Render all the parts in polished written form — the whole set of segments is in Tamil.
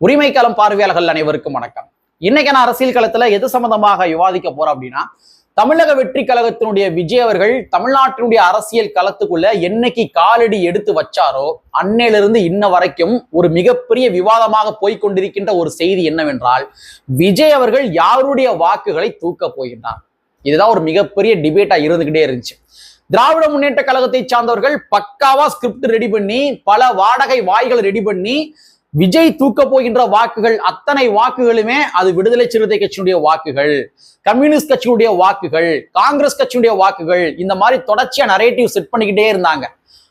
உரிமை களம் பார்வையாளர்கள் அனைவருக்கும் வணக்கம். இன்னைக்கான அரசியல் களத்துல எது சம்பந்தமாக விவாதிக்க போறோம் அப்படின்னா, தமிழக வெற்றி கழகத்தினுடைய விஜய் அவர்கள் தமிழ்நாட்டினுடைய அரசியல் களத்துக்குள்ள என்னைக்கு காலடி எடுத்து வச்சாரோ அன்னையிலிருந்து இன்ன வரைக்கும் ஒரு மிகப்பெரிய விவாதமாக போய்கொண்டிருக்கின்ற ஒரு செய்தி என்னவென்றால், விஜய் அவர்கள் யாருடைய வாக்குகளை தூக்க போகின்றார். இதுதான் ஒரு மிகப்பெரிய டிபேட்டா இருந்துகிட்டே இருந்துச்சு. திராவிட முன்னேற்ற கழகத்தை சார்ந்தவர்கள் பக்காவா ஸ்கிரிப்ட் ரெடி பண்ணி பல வாடகை வாய்கள் ரெடி பண்ணி விஜய் தூக்க போகின்ற வாக்குகள் அத்தனை வாக்குகளுமே அது விடுதலை சிறுத்தை கட்சியினுடைய வாக்குகள், கம்யூனிஸ்ட் கட்சியுடைய வாக்குகள், காங்கிரஸ் கட்சியுடைய வாக்குகள், இந்த மாதிரி தொடர்ச்சியா நரேட்டிவ் செட் பண்ணிக்கிட்டே இருந்தாங்க.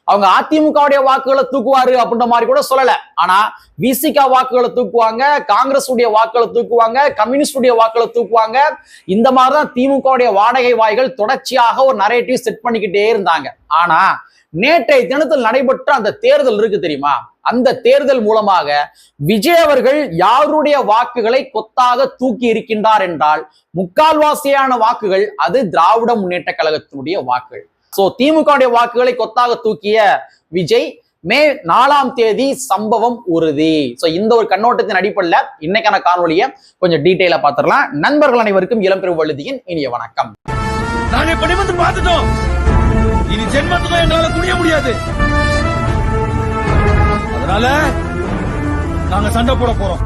அவங்க அதிமுகவுடைய வாக்குகளை தூக்குவாரு அப்படின்ற மாதிரி கூட சொல்லல. ஆனா விசிகா வாக்குகளை தூக்குவாங்க, காங்கிரஸ் உடைய வாக்குகளை தூக்குவாங்க, கம்யூனிஸ்ட் உடைய வாக்குகளை தூக்குவாங்க. இந்த மாதிரிதான் திமுகவுடைய வாடகை வாய்கள் தொடர்ச்சியாக ஒரு நரேட்டிவ் செட் பண்ணிக்கிட்டே இருந்தாங்க. ஆனா நேற்றைய தினத்தில் நடைபெற்ற அந்த தேர்தல் இருக்கு தெரியுமா, அந்த தேர்தல் மூலமாக விஜய் அவர்கள் யாருடைய வாக்குகளை கொத்தாக தூக்கி இருக்கின்றார் என்றால், முக்கால்வாசியான வாக்குகள் அது திராவிட முன்னேற்ற கழகத்தினுடைய வாக்குகள். சோ திமுக வாக்குகளை கொத்தாக தூக்கிய விஜய் மே 4ஆம் தேதி சம்பவம் உறுதி. சோ இந்த ஒரு கண்ணோட்டத்தின் அடிப்படையில் இன்னைக்கான காணொலியை கொஞ்சம் டீட்டெயிலா பார்த்துடலாம். நண்பர்கள் அனைவருக்கும் இளம்பெரு வழுதியின் இனிய வணக்கம். நானே பணி வந்து பார்த்துட்டோம், இனி ஜென்மத்துக்கும் என்னால குடிய முடியாது. அதனால நாங்க சண்டை போட போறோம்.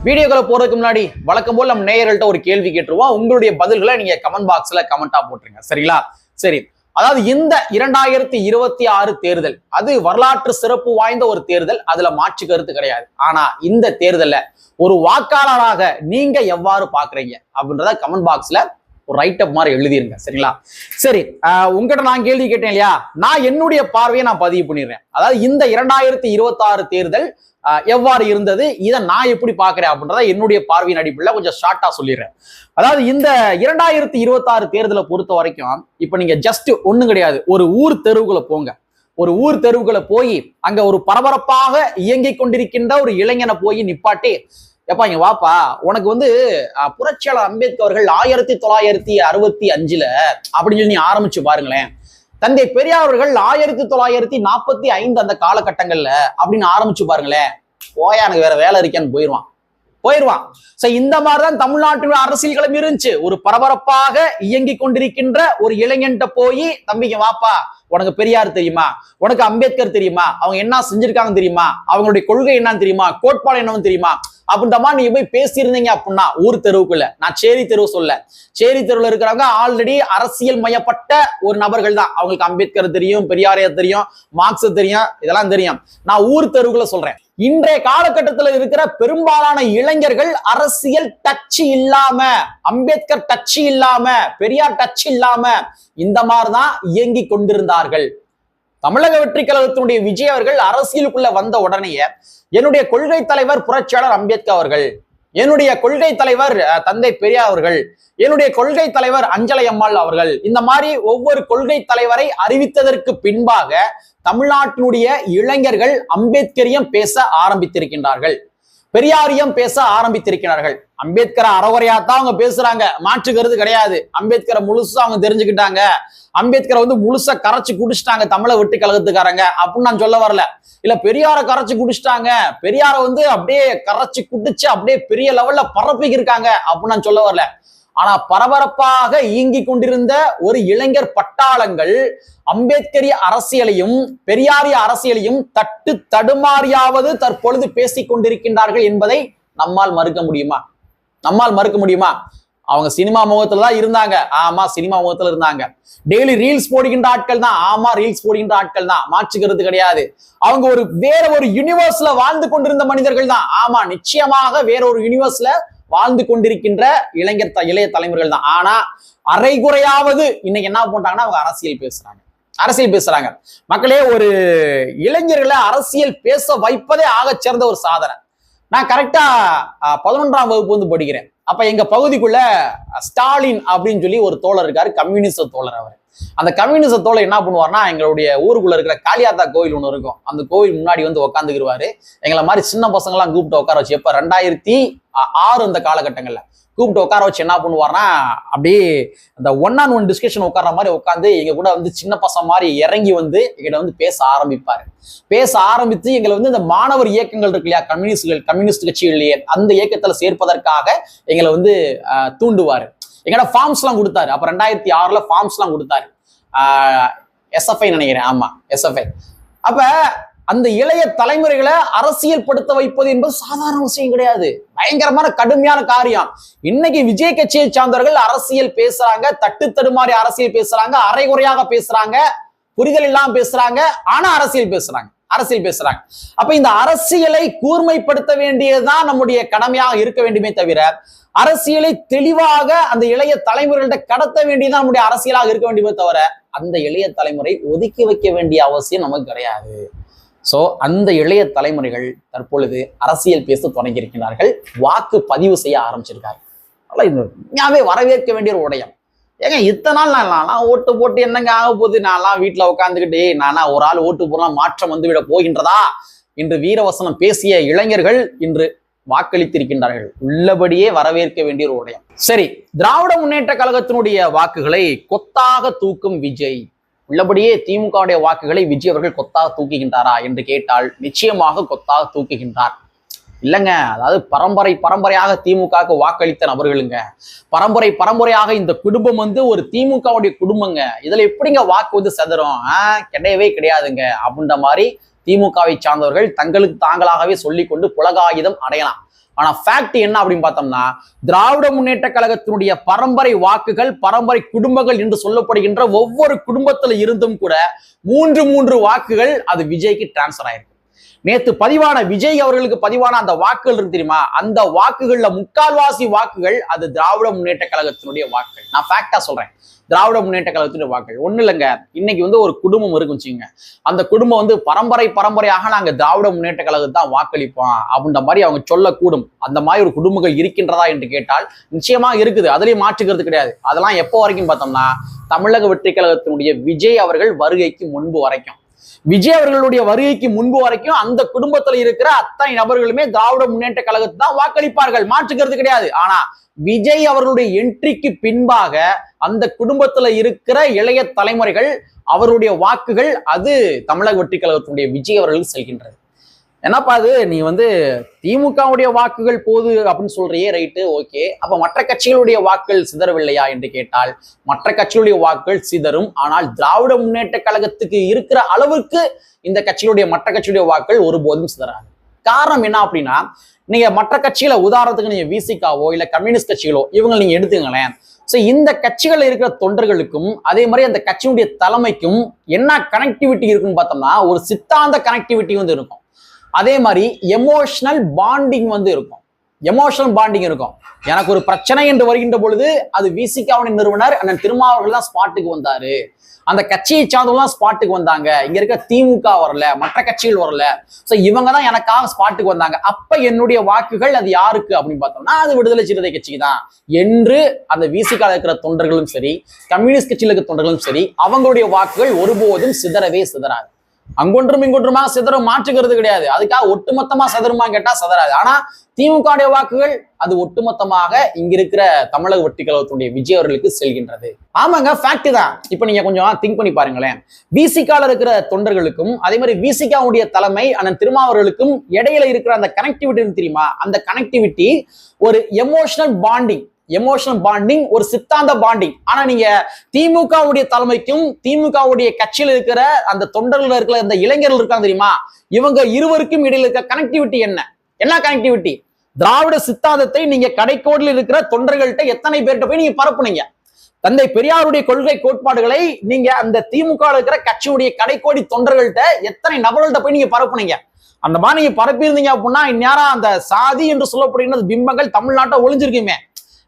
வீடியோக்களை போறதுக்கு முன்னாடி வழக்கம் போல நம்ம நேயர்கள்ட்ட ஒரு கேள்வி கேட்டுருவோம். உங்களுடைய பதில்களை நீங்க கமெண்ட் பாக்ஸ்ல கமெண்டா போட்டுருங்க, சரிங்களா? சரி, அதாவது இந்த 2026 தேர்தல் அது வரலாற்று சிறப்பு வாய்ந்த ஒரு தேர்தல், அதுல மாற்று கருத்து கிடையாது. ஆனா இந்த தேர்தல்ல ஒரு வாக்காளராக நீங்க எவ்வாறு பாக்குறீங்க அப்படின்றத கமெண்ட் பாக்ஸ்ல ஒரு ரைட் அப் மாதிரி எழுதிருங்க, சரிங்களா? சரி, உங்ககிட்ட நான் கேள்வி கேட்டேன் இல்லையா, நான் என்னுடைய பார்வையை நான் பதிவு பண்ணிடுறேன். அதாவது இந்த 2026 தேர்தல் எவ்வாறு இருந்தது, இதை நான் எப்படி பாக்குறேன் அப்படின்றத என்னுடைய பார்வையின் அடிப்படையில் கொஞ்சம் ஷார்ட்டா சொல்லிடுறேன். அதாவது இந்த 2026 தேர்தலை பொறுத்த வரைக்கும் இப்ப நீங்க ஜஸ்ட் ஒண்ணும் கிடையாது, ஒரு ஊர் தெருவுக்குள்ள போங்க. ஒரு ஊர் தெருவுக்குள்ள போய் அங்க ஒரு பரபரப்பாக இயங்கிக் கொண்டிருக்கின்ற ஒரு இளைஞனை போய் நிப்பாட்டி, எப்பா இங்க வாப்பா, உனக்கு புரட்சியாளர் அம்பேத்கர் அவர்கள் 1965 அப்படின்னு சொல்லி நீ ஆரம்பிச்சு பாருங்களேன். தந்தை பெரியார் அவர்கள் 1945 அந்த காலகட்டங்கள்ல அப்படின்னு ஆரம்பிச்சு பாருங்களேன். போயா எனக்கு வேற வேலை இருக்கேன்னு போயிடுவான். இந்த மாதிரிதான் தமிழ்நாட்டின் அரசியல் களம் இருந்துச்சு. ஒரு பரபரப்பாக இயங்கி கொண்டிருக்கின்ற ஒரு இளைஞன்ட்ட போய், தம்பிங்க வாப்பா, உனக்கு பெரியார் தெரியுமா, உனக்கு அம்பேத்கர் தெரியுமா, அவங்க என்ன செஞ்சிருக்காங்க தெரியுமா, அவங்களுடைய கொள்கை என்னன்னு தெரியுமா, கோட்பாடு என்னன்னு தெரியுமா அப்படின்ற மாதிரி நீங்க போய் பேசியிருந்தீங்க அப்படின்னா ஊர் தெருவுக்குள்ள, நான் சேரி தெருவு சொல்ல, சேரி தெருவுல இருக்கிறவங்க ஆல்ரெடி அரசியல் மயப்பட்ட ஒரு நபர்கள் தான். அவங்களுக்கு அம்பேத்கர் தெரியும், பெரியாரையா தெரியும், மார்க்ஸ் தெரியும், இதெல்லாம் தெரியும். நான் ஊர் தெருவுக்குள்ள சொல்றேன். இன்றைய காலகட்டத்தில் இருக்கிற பெரும்பாலான இளைஞர்கள் அரசியல் டச் இல்லாம, அம்பேத்கர் டச் இல்லாம, பெரியார் டச் இல்லாம இந்த மாதிரிதான் இயங்கி கொண்டிருந்தார்கள். தமிழக வெற்றி கழகத்தினுடைய விஜய் அவர்கள் அரசியலுக்குள்ள வந்த உடனேயே என்னுடைய கொள்கை தலைவர் புரட்சியாளர் அம்பேத்கர் அவர்கள், என்னுடைய கொள்கை தலைவர் தந்தை பெரியார் அவர்கள், என்னுடைய கொள்கை தலைவர் அஞ்சலை அம்மாள் அவர்கள், இந்த மாதிரி ஒவ்வொரு கொள்கை தலைவரை அறிவித்ததற்கு பின்பாக தமிழ்நாட்டினுடைய இளைஞர்கள் அம்பேத்கரியம் பேச ஆரம்பித்திருக்கின்றார்கள், பெரியாரியம் பேச ஆரம்பித்திருக்கிறார்கள். அம்பேத்கரை அறகுறையாத்தான் அவங்க பேசுறாங்க, மாற்றுக்கிறது கிடையாது. அம்பேத்கரை முழுசா அவங்க தெரிஞ்சுக்கிட்டாங்க, அம்பேத்கரை முழுசா கரைச்சு குடிச்சிட்டாங்க தமிழக வெற்றி கழகத்துக்காரங்க அப்படின்னு நான் சொல்ல வரல. இல்ல பெரியாரை கரைச்சு குடிச்சிட்டாங்க, பெரியாரை அப்படியே கரைச்சு குடிச்சு அப்படியே பெரிய லெவல்ல பரப்பிக்கு இருக்காங்க அப்படின்னு நான் சொல்ல வரல. ஆனா பரபரப்பாக இயங்கி கொண்டிருந்த ஒரு இளைஞர் பட்டாளங்கள் அம்பேத்கரிய அரசியலையும் பெரியாரிய அரசியலையும் தட்டு தடுமாறியாவது தற்பொழுது பேசிக் கொண்டிருக்கின்றார்கள் என்பதை நம்மால் மறுக்க முடியுமா? அவங்க சினிமா முகத்துல தான் இருந்தாங்க, ஆமா சினிமா முகத்துல இருந்தாங்க. டெய்லி ரீல்ஸ் போடுகின்ற ஆட்கள் தான், ஆமா ரீல்ஸ் போடுகின்ற ஆட்கள் தான், மாற்றுக்கிறது கிடையாது. அவங்க வேற ஒரு யூனிவர்ஸ்ல வாழ்ந்து கொண்டிருந்த மனிதர்கள் தான், ஆமா நிச்சயமாக வேற ஒரு யூனிவர்ஸ்ல வாழ்ந்து கொண்டிருக்கின்ற இளைய தலைமுறைகள் தான். ஆனா அரைகுறையாவது இன்னைக்கு என்ன போட்டாங்கன்னா அவங்க அரசியல் பேசுறாங்க. மக்களே, ஒரு இளைஞர்களை அரசியல் பேச வைப்பதே ஆக சிறந்த ஒரு சாதனை. நான் கரெக்டா 11ஆம் வகுப்பு படிக்கிறேன். அப்ப எங்க பகுதிக்குள்ள ஸ்டாலின் அப்படின்னு சொல்லி ஒரு தோழர் இருக்காரு, கம்யூனிஸ்ட் தோழர். அவர் அந்த கம்யூனிசத்தோட என்ன பண்ணுவார்னா, எங்களுடைய ஊருக்குள்ள இருக்கிற காளியாத்தா கோயில் ஒன்று இருக்கும், அந்த கோயில் முன்னாடி வந்து உட்காந்துக்கிடுவாரு. எங்களை மாதிரி சின்ன பசங்கள்லாம் கூப்பிட்டு உட்கார வச்சு, எப்ப 2006 அந்த காலகட்டங்கள்ல கூப்பிட்டு உட்கார வச்சு என்ன பண்ணுவார்னா, அப்படியே அந்த 1-on-1 டிஸ்கஷன் உட்கார்ற மாதிரி உட்காந்து எங்க கூட வந்து சின்ன பசங்க மாதிரி இறங்கி வந்து எங்கிட்ட வந்து பேச ஆரம்பிப்பாரு. பேச ஆரம்பித்து எங்களை வந்து இந்த மாணவர் இயக்கங்கள் இருக்கு இல்லையா, கம்யூனிஸ்ட் கட்சிகளிலேயே அந்த இயக்கத்துல சேர்ப்பதற்காக எங்களை வந்து தூண்டுவாரு. எங்கட ஃபார்ம்ஸ் எல்லாம் கொடுத்தாரு. அப்ப 2006 ஃபார்ம்ஸ் எல்லாம் கொடுத்தாரு. SFI நினைக்கிறேன், ஆமா SFI. அப்ப அந்த இளைய தலைமுறைகளை அரசியல் படுத்த வைப்பது என்பது சாதாரண விஷயம் கிடையாது, பயங்கரமான கடுமையான காரியம். இன்னைக்கு விஜய் கட்சியை சார்ந்தவர்கள் அரசியல் பேசுறாங்க, தட்டு தடுமாறி அரசியல் பேசுறாங்க, அரைகுறையாக பேசுறாங்க, புரிதல் இல்லாம பேசுறாங்க, ஆனா அரசியல் பேசுறாங்க. அப்ப இந்த அரசியலை கூர்மைப்படுத்த வேண்டியதுதான் நம்முடைய கடமையாக இருக்க வேண்டுமே தவிர, அரசியலை தெளிவாக அந்த இளைய தலைமுறைகள்ட்ட கடத்த வேண்டியதுதான் நம்முடைய அரசியலாக இருக்க வேண்டுமே தவிர, அந்த இளைய தலைமுறை ஒதுக்கி வைக்க வேண்டிய அவசியம் நமக்கு கிடையாது. சோ அந்த இளைய தலைமுறைகள் தற்பொழுது அரசியல் பேச தொடங்கி இருக்கிறார்கள், வாக்கு பதிவு செய்ய ஆரம்பிச்சிருக்காங்க. உண்மையாவே வரவேற்க வேண்டிய ஒரு உடையம். ஏங்க இத்தனை நாள் நான்லாம் ஓட்டு போட்டு என்னங்க ஆக போகுது, நான்லாம் வீட்டுல உட்காந்துக்கிட்டு நானா ஒரு ஆள் ஓட்டு போனா மாற்றம் வந்துவிட போகின்றதா என்று வீரவசனம் பேசிய இளைஞர்கள் இன்று வாக்களித்திருக்கின்றார்கள். உள்ளபடியே வரவேற்க வேண்டிய ஒரு உடையம். சரி, திராவிட முன்னேற்ற கழகத்தினுடைய வாக்குகளை கொத்தாக தூக்கும் விஜய், உள்ளபடியே திமுகவுடைய வாக்குகளை விஜய் அவர்கள் கொத்தாக தூக்குகின்றாரா என்று கேட்டால் நிச்சயமாக கொத்தாக தூக்குகின்றார். இல்லைங்க, அதாவது பரம்பரையாக திமுகவுக்கு வாக்களித்த நபர்களுங்க, பரம்பரையாக இந்த குடும்பம் வந்து ஒரு திமுகவுடைய குடும்பங்க, இதுல எப்படிங்க வாக்கு வந்து செதறும், கிடையவே கிடையாதுங்க அப்படின்ற மாதிரி திமுகவை சார்ந்தவர்கள் தங்களுக்கு தாங்களாகவே சொல்லிக்கொண்டு புலகாயுதம் அடையலாம். ஆனா ஃபேக்ட் என்ன அப்படின்னு பார்த்தோம்னா, திராவிட முன்னேற்ற கழகத்தினுடைய பரம்பரை வாக்குகள், பரம்பரை குடும்பங்கள் என்று சொல்லப்படுகின்ற ஒவ்வொரு குடும்பத்துல இருந்தும் கூட 3 வாக்குகள் அது விஜய்க்கு டிரான்ஸ்பர் ஆயிருக்கு. நேத்து பதிவான விஜய் அவர்களுக்கு பதிவான அந்த வாக்குகள் இருக்கு தெரியுமா, அந்த வாக்குகள்ல 3/4 வாக்குகள் அது திராவிட முன்னேற்ற கழகத்தினுடைய வாக்குகள். நான் ஃபேக்டா சொல்றேன், திராவிட முன்னேற்ற கழகத்தினுடைய வாக்குகள். ஒண்ணு இல்லைங்க, இன்னைக்கு வந்து ஒரு குடும்பம் இருக்குன்னு வச்சுங்க, அந்த குடும்பம் வந்து பரம்பரையாக நாங்க திராவிட முன்னேற்ற கழகத்தை தான் வாக்களிப்போம் அப்படின்ற மாதிரி அவங்க சொல்லக்கூடும். அந்த மாதிரி ஒரு குடும்பங்கள் இருக்கின்றதா என்று கேட்டால் நிச்சயமா இருக்குது, அதுலயும் மாற்றுக்கிறது கிடையாது. அதெல்லாம் எப்போ வரைக்கும் பார்த்தோம்னா, தமிழக வெற்றி கழகத்தினுடைய விஜய் அவர்கள் வருகைக்கு முன்பு வரைக்கும், விஜய் அவர்களுடைய வருகைக்கு முன்பு வரைக்கும் அந்த குடும்பத்துல இருக்கிற அத்தனை நபர்களுமே திராவிட முன்னேற்ற கழகத்தை தான் வாக்களிப்பார்கள், மாற்றுக்கிறது கிடையாது. ஆனா விஜய் அவர்களுடைய என்ட்ரிக்கு பின்பாக அந்த குடும்பத்துல இருக்கிற இளைய தலைமுறைகள் அவருடைய வாக்குகள் அது தமிழக வெற்றி கழகத்தினுடைய விஜய் அவர்களுக்கு செல்கின்றது. என்னப்பா அது, நீ வந்து திமுகவுடைய வாக்குகள் போது அப்படின்னு சொல்றியே, ரைட்டு, ஓகே, அப்ப மற்ற கட்சிகளுடைய வாக்குகள் சிதறவில்லையா என்று கேட்டால் மற்ற கட்சிகளுடைய வாக்குகள் சிதறும். ஆனால் திராவிட முன்னேற்ற கழகத்துக்கு இருக்கிற அளவுக்கு இந்த கட்சிகளுடைய மற்ற கட்சியுடைய வாக்குகள் ஒருபோதும் சிதறாது. காரணம் என்ன அப்படின்னா, நீங்க மற்ற கட்சிகளை உதாரணத்துக்கு நீங்க விசிகாவோ இல்ல கம்யூனிஸ்ட் கட்சிகளோ இவங்க நீங்க எடுத்துங்களேன். சோ இந்த கட்சிகள் இருக்கிற தொண்டர்களுக்கும் அதே மாதிரி அந்த கட்சியுடைய தலைமைக்கும் என்ன கனெக்டிவிட்டி இருக்குன்னு பார்த்தோம்னா, ஒரு சித்தாந்த கனெக்டிவிட்டி வந்து இருக்கும், அதே மாதிரி எமோஷனல் பாண்டிங் வந்து இருக்கும். எனக்கு ஒரு பிரச்சனை என்று வருகின்ற பொழுது அது விசிகாவின் நிறுவனர் அண்ணன் திருமாவர்கள் தான் ஸ்பாட்டுக்கு வந்தாரு, அந்த கட்சியை சார்ந்தவங்க ஸ்பாட்டுக்கு வந்தாங்க, இங்க இருக்க திமுக வரல, மற்ற கட்சிகள் வரல, சோ இவங்க தான் எனக்காக ஸ்பாட்டுக்கு வந்தாங்க, அப்ப என்னுடைய வாக்குகள் அது யாருக்கு அப்படின்னு பார்த்தோம்னா அது விடுதலை சிறுத்தை கட்சிக்கு தான் என்று அந்த விசிகால இருக்கிற தொண்டர்களும் சரி, கம்யூனிஸ்ட் கட்சியில் இருக்கிற தொண்டர்களும் சரி, அவங்களுடைய வாக்குகள் ஒருபோதும் சிதறவே சிதறாது. அங்கொன்றும் இங்கொன்றுமாக சிதறும், மாற்றுகிறது கிடையாது. அதுக்காக ஒட்டுமொத்தமா சிதறுமா கேட்டா சிதறாது. ஆனா திமுக வாக்குகள் அது ஒட்டுமொத்தமாக இங்க இருக்கிற தமிழக வெற்றி கழகத்தினுடைய விஜய் அவர்களுக்கு செல்கின்றது. ஆமாங்க, ஃபேக்ட் தான். இப்ப நீங்க கொஞ்சம் திங்க் பண்ணி பாருங்களேன், விசிகால இருக்கிற தொண்டர்களுக்கும் அதே மாதிரி விசிகாவுடைய தலைமை அண்ணன் திருமாவர்களுக்கும் இடையில இருக்கிற அந்த கனெக்டிவிட்டி தெரியுமா, அந்த கனெக்டிவிட்டி ஒரு எமோஷனல் பாண்டிங், ஒரு சித்தாந்த பாண்டிங். ஆனா நீங்க திமுகவுடைய தலைமைக்கும் திமுகவுடைய கட்சியில் இருக்கிற அந்த தொண்டர்கள் இருக்கிற அந்த இளைஞர்கள் இருக்காங்க தெரியுமா, இவங்க இருவருக்கும் இடையில இருக்க கனெக்டிவிட்டி என்ன கனெக்டிவிட்டி, திராவிட சித்தாந்தத்தை நீங்க கடைக்கோடில் இருக்கிற தொண்டர்கள்ட்ட எத்தனை பேர்கிட்ட போய் நீங்க பரப்புனீங்க, தந்தை பெரியாருடைய கொள்கை கோட்பாடுகளை நீங்க அந்த திமுக இருக்கிற கட்சியுடைய கடைக்கோடி தொண்டர்கள்ட்ட எத்தனை நபர்கள்ட்ட போய் நீங்க பரப்புனீங்க. அந்த மாதிரி நீங்க பரப்பி இருந்தீங்க அப்படின்னா இந்நேரம் அந்த சாதி என்று சொல்லப்படுகிற பிம்பங்கள் தமிழ்நாட்டை ஒளிஞ்சிருக்குமே.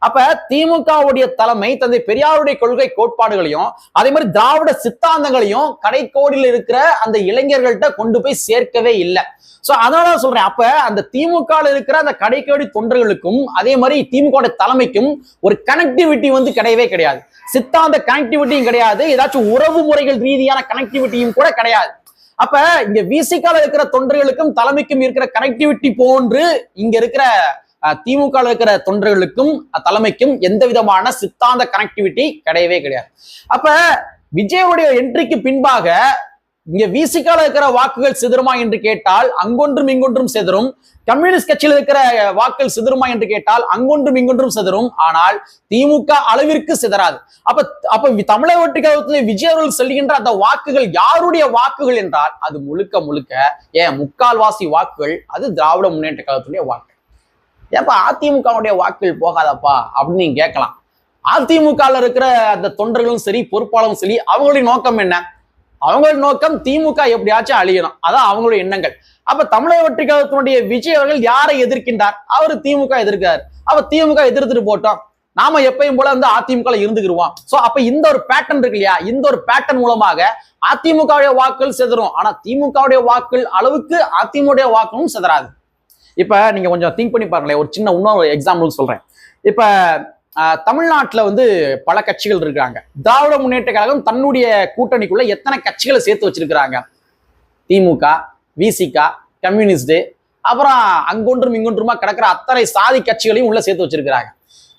அப்ப திமுகவுடைய தலைமை தந்தை பெரியாருடைய கொள்கை கோட்பாடுகளையும் அதே மாதிரி திராவிட சித்தாந்தங்களையும் கடைக்கோடியில் இருக்கிற அந்த இளைஞர்கள்ட்ட கொண்டு போய் சேர்க்கவே இல்லை. சோ அதனால சொல்றேன், அப்ப அந்த திமுக இருக்கிற அந்த கடைக்கோடி தொண்டர்களுக்கும் அதே மாதிரி திமுக தலைமைக்கும் ஒரு கனெக்டிவிட்டி வந்து கிடையவே கிடையாது. சித்தாந்த கனெக்டிவிட்டியும் கிடையாது, ஏதாச்சும் உறவு முறைகள் ரீதியான கனெக்டிவிட்டியும் கூட கிடையாது. அப்ப இங்க விசிகால இருக்கிற தொண்டர்களுக்கும் தலைமைக்கும் இருக்கிற கனெக்டிவிட்டி போன்று இங்க இருக்கிற திமுக இருக்கிற தொண்டர்களுக்கும் தலைமைக்கும் எந்த விதமான சித்தாந்த கனெக்டிவிட்டி கிடையவே கிடையாது. அப்ப விஜயோடைய என்ட்ரிக்கு பின்பாக இங்க விசிகால இருக்கிற வாக்குகள் சிதறுமா என்று கேட்டால் அங்கொன்றும் இங்கொன்றும் சிதறும். கம்யூனிஸ்ட் கட்சியில் இருக்கிற வாக்குகள் சிதறுமா என்று கேட்டால் அங்கொன்றும் இங்கொன்றும் சிதறும். ஆனால் திமுக அளவிற்கு சிதறாது. அப்ப தமிழக வெற்றி கழகத்தில் விஜய் அவர்கள் செல்கின்ற அந்த வாக்குகள் யாருடைய வாக்குகள் என்றால் அது முழுக்க முழுக்க முக்கால்வாசி வாக்குகள் அது திராவிட முன்னேற்ற கழகத்துடைய வாக்கு. ஏப்பா அதிமுகவுடைய வாக்குகள் போகாதப்பா அப்படின்னு நீங்க கேட்கலாம். அதிமுக இருக்கிற அந்த தொண்டர்களும் சரி பொறுப்பாளரும் சரி அவங்களுடைய நோக்கம் என்ன? அவங்களோட நோக்கம் திமுக எப்படியாச்சும் அழியணும், அதான் அவங்களுடைய எண்ணங்கள். அப்ப தமிழக வெற்றி கழகத்தினுடைய விஜய் அவர்கள் யாரை எதிர்க்கின்றார்? அவர் திமுக எதிர்க்கிறார். அப்ப திமுக எதிர்த்துட்டு போட்டோம், நாம எப்பயும் போல வந்து அதிமுக இருந்துக்கிடுவோம். சோ அப்ப இந்த ஒரு பேட்டர்ன் இருக்கு இல்லையா, இந்த ஒரு பேட்டர்ன் மூலமாக அதிமுகவுடைய வாக்குகள் சிதறும். ஆனா திமுகவுடைய வாக்குகள் அளவுக்கு அதிமுக வாக்குகளும் சிதறாது. இப்ப நீங்க கொஞ்சம் திங்க் பண்ணி பாருங்களேன். ஒரு சின்ன இன்னொரு எக்ஸாம்பிள் சொல்றேன். இப்ப தமிழ்நாட்டுல வந்து பல கட்சிகள் இருக்காங்க. திராவிட முன்னேற்ற கழகம் தன்னுடைய கூட்டணிக்குள்ள எத்தனை கட்சிகளை சேர்த்து வச்சிருக்கிறாங்க? திமுக, விசிகா, கம்யூனிஸ்ட், அப்புறம் அங்கொன்றும் இங்கொன்றுமா கிடக்கிற அத்தனை சாதி கட்சிகளையும் உள்ள சேர்த்து வச்சிருக்கிறாங்க.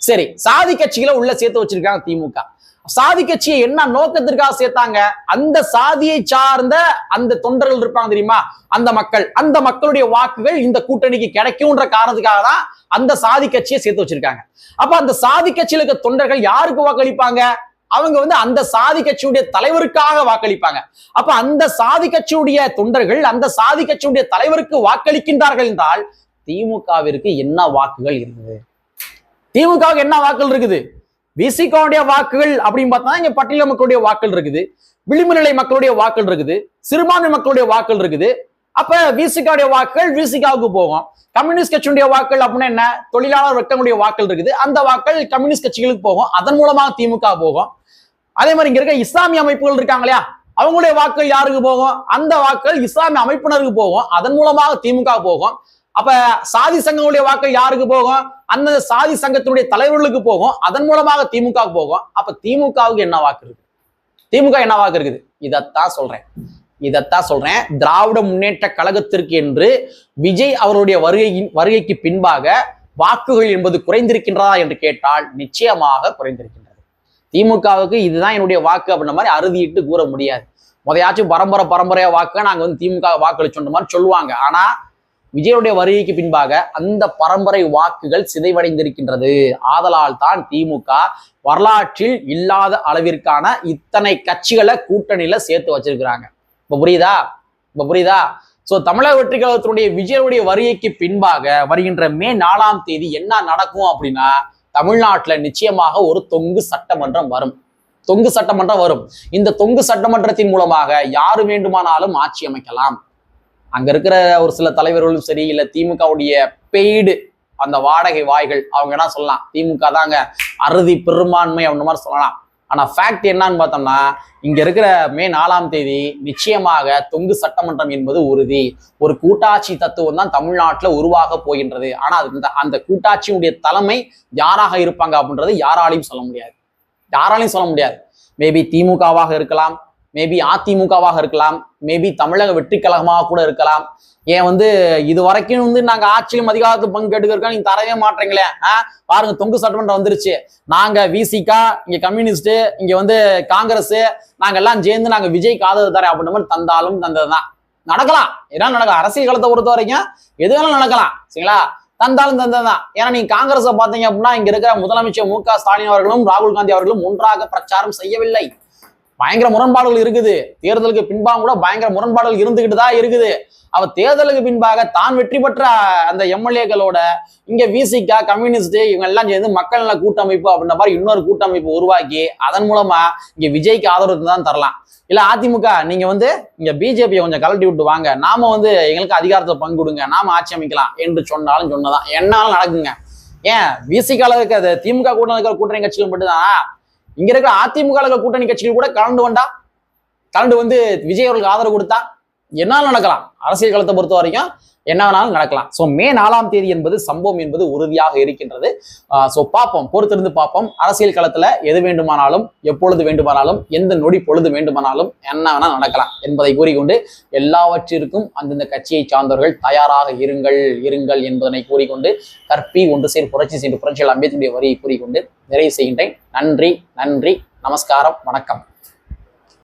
சரி, சாதி கட்சிகளை உள்ள சேர்த்து வச்சிருக்காங்க திமுக. சாதி கட்சியை என்ன நோக்கத்திற்காக சேர்த்தாங்க? அந்த சாதியை சார்ந்த அந்த தொண்டர்கள் இருப்பாங்க தெரியுமா, அந்த மக்களுடைய வாக்குகள் இந்த கூட்டணிக்கு கிடைக்கும்ன்ற காரணத்துக்காக தான் அந்த சாதி கட்சியை சேர்த்து வச்சிருக்காங்க. அப்ப அந்த சாதி கட்சியில இருக்க தொண்டர்கள் யாருக்கு வாக்களிப்பாங்க? அவங்க வந்து அந்த சாதி கட்சியுடைய தலைவருக்காக வாக்களிப்பாங்க. அப்ப அந்த சாதி கட்சியுடைய தொண்டர்கள் அந்த சாதி கட்சியுடைய தலைவருக்கு வாக்களிக்கின்றார்கள் என்றால் திமுகவிற்கு என்ன வாக்குகள் இருக்குது? திமுகவுக்கு என்ன வாக்குகள் இருக்குது? விசிகாவுடைய வாக்குகள் அப்படின்னு பார்த்தா இங்க பட்டியல மக்களுடைய வாக்குகள் இருக்குது, விளிம்பு நிலை மக்களுடைய வாக்குகள் இருக்குது, சிறுபான்மை மக்களுடைய வாக்குகள் இருக்குது. அப்ப விசிகாவுடைய வாக்குகள் விசிகாவுக்கு போகும். கம்யூனிஸ்ட் கட்சியுடைய வாக்குகள் அப்படின்னா என்ன? தொழிலாளர் வர்க்கங்களுடைய வாக்குகள் இருக்குது, அந்த வாக்குகள் கம்யூனிஸ்ட் கட்சிகளுக்கு போகும், அதன் மூலமாக திமுக போகும். அதே மாதிரி இங்க இருக்க இஸ்லாமிய அமைப்புகள் இருக்காங்க இல்லையா, அவங்களுடைய வாக்குகள் யாருக்கு போகும்? அந்த வாக்குகள் இஸ்லாமிய அமைப்பினருக்கு போகும், அதன் மூலமாக திமுக போகும். அப்ப சாதி சங்கங்களுடைய வாக்குகள் யாருக்கு போகும்? அந்த சாதி சங்கத்தினுடைய தலைவர்களுக்கு போகும், அதன் மூலமாக திமுக போகும். அப்ப திமுகவுக்கு என்ன வாக்கு இருக்கு? திமுக என்ன வாக்கு இருக்குது? இதைத்தான் சொல்றேன். திராவிட முன்னேற்ற கழகத்திற்கு என்று விஜய் அவருடைய வருகைக்கு பின்பாக வாக்குகள் என்பது குறைந்திருக்கின்றதா என்று கேட்டால் நிச்சயமாக குறைந்திருக்கின்றது. திமுகவுக்கு இதுதான் என்னுடைய வாக்கு அப்படின்ற மாதிரி அறுதிட்டு கூற முடியாது. முதையாச்சும் பரம்பரையா வாக்கு நாங்க வந்து திமுக வாக்களிச்சோன்ற மாதிரி சொல்லுவாங்க. ஆனா விஜயுடைய வருகைக்கு பின்பாக அந்த பரம்பரை வாக்குகள் சிதைவடைந்திருக்கின்றது. ஆதலால் தான் திமுக வரலாற்றில் இல்லாத அளவிற்கான இத்தனை கட்சிகளை கூட்டணியில சேர்த்து வச்சிருக்கிறாங்க. இப்ப புரியுதா? சோ தமிழக வெற்றி கழகத்தினுடைய விஜயுடைய வருகைக்கு பின்பாக வருகின்ற மே 4ஆம் தேதி என்ன நடக்கும் அப்படின்னா, தமிழ்நாட்டுல நிச்சயமாக ஒரு தொங்கு சட்டமன்றம் வரும். இந்த தொங்கு சட்டமன்றத்தின் மூலமாக யாரு வேண்டுமானாலும் ஆட்சி அமைக்கலாம். அங்க இருக்கிற ஒரு சில தலைவர்களும் சரி, இல்ல திமுகவுடைய பெய்டு அந்த வாடகை வாய்கள் அவங்க என்ன சொல்லலாம், திமுக தாங்க அறுதி பெரும்பான்மை அப்படின்ற மாதிரி சொல்லலாம். ஆனா ஃபேக்ட் என்னன்னு பார்த்தோம்னா, இங்க இருக்கிற மே 4ஆம் தேதி நிச்சயமாக தொங்கு சட்டமன்றம் என்பது உறுதி. ஒரு கூட்டாட்சி தத்துவம் தான் தமிழ்நாட்டுல உருவாக போகின்றது. ஆனா அந்த கூட்டாட்சியுடைய தலைமை யாராக இருப்பாங்க அப்படின்றது யாராலையும் சொல்ல முடியாது. மேபி திமுகவாக இருக்கலாம், மேபி அதிமுகவாக இருக்கலாம், மேபி தமிழக வெற்றி கழகமாக கூட இருக்கலாம். ஏன் வந்து இது வரைக்கும் வந்து நாங்க ஆட்சியிலும் அதிகாரத்து பங்கு கேட்டுக்கிறோம், நீங்க தரவே மாட்டீங்களே. பாருங்க, தொங்கு சட்டமன்றம் வந்துருச்சு, நாங்க விசிகா, இங்க கம்யூனிஸ்ட், இங்க வந்து காங்கிரஸ், நாங்க எல்லாம் சேர்ந்து நாங்க விஜய்க்கு ஆதரவு தரேன் அப்படின்ற மாதிரி தந்தாலும் தந்ததுதான். நடக்கலாம், என்ன நடக்கும்? அரசியல் களத்தை பொறுத்த வரைக்கும் எது வேணாலும் நடக்கலாம், சரிங்களா? தந்தாலும் தந்ததுதான். ஏன்னா நீங்க காங்கிரஸை பார்த்தீங்க அப்படின்னா இங்க இருக்கிற முதலமைச்சர் மு.க. ஸ்டாலின் அவர்களும் ராகுல் காந்தி அவர்களும் ஒன்றாக பிரச்சாரம் செய்யவில்லை. பயங்கர முரண்பாடுகள் இருக்குது. தேர்தலுக்கு பின்பாக கூட பயங்கர முரண்பாடுகள் இருந்துகிட்டு தான் இருக்குது. அவ தேர்தலுக்கு பின்பாக தான் வெற்றி பெற்ற அந்த எம்எல்ஏக்களோட இங்க விசிகா, கம்யூனிஸ்ட் இவங்க எல்லாம் சேர்ந்து மக்கள் நல கூட்டமைப்பு அப்படின்ற மாதிரி இன்னொரு கூட்டமைப்பு உருவாக்கி அதன் மூலமா இங்க விஜய்க்கு ஆதரவு தான் தரலாம். இல்ல அதிமுக நீங்க வந்து இங்க பிஜேபியை கொஞ்சம் கலட்டி விட்டு வாங்க, நாம வந்து எங்களுக்கு அதிகாரத்தை பங்கு கொடுங்க, நாம ஆட்சி அமைக்கலாம் என்று சொன்னாலும் சொன்னதான் என்னாலும் நடக்குங்க. ஏன் விசிகால இருக்க திமுக கூட்டணி இருக்கிற கூட்டணி கட்சிகள் மட்டும்தானா? இங்க இருக்கிற அதிமுக இருக்கிற கூட்டணி கட்சிகள் கூட கலந்து வந்து விஜய் அவர்களுக்கு ஆதரவு கொடுத்தா என்னாலும் நடக்கலாம். அரசியல் களத்தை பொறுத்த வரைக்கும் என்ன வேணாலும் நடக்கலாம். ஸோ மே 4ஆம் தேதி என்பது சம்பவம் என்பது உறுதியாக இருக்கின்றது. ஸோ பார்ப்போம், பொறுத்திருந்து பார்ப்போம். அரசியல் களத்துல எது வேண்டுமானாலும் எப்பொழுது வேண்டுமானாலும் எந்த நொடி பொழுது வேண்டுமானாலும் என்ன வேணா நடக்கலாம் என்பதை கூறிக்கொண்டு எல்லாவற்றிற்கும் அந்தந்த கட்சியை சார்ந்தவர்கள் தயாராக இருங்கள் என்பதனை கூறிக்கொண்டு கற்பி ஒன்று சேர் புரட்சி செய்து புரட்சியாளர் அம்பேத்கருடைய வரியை கூறிக்கொண்டு நிறைவு செய்கின்றேன். நன்றி, நமஸ்காரம், வணக்கம்.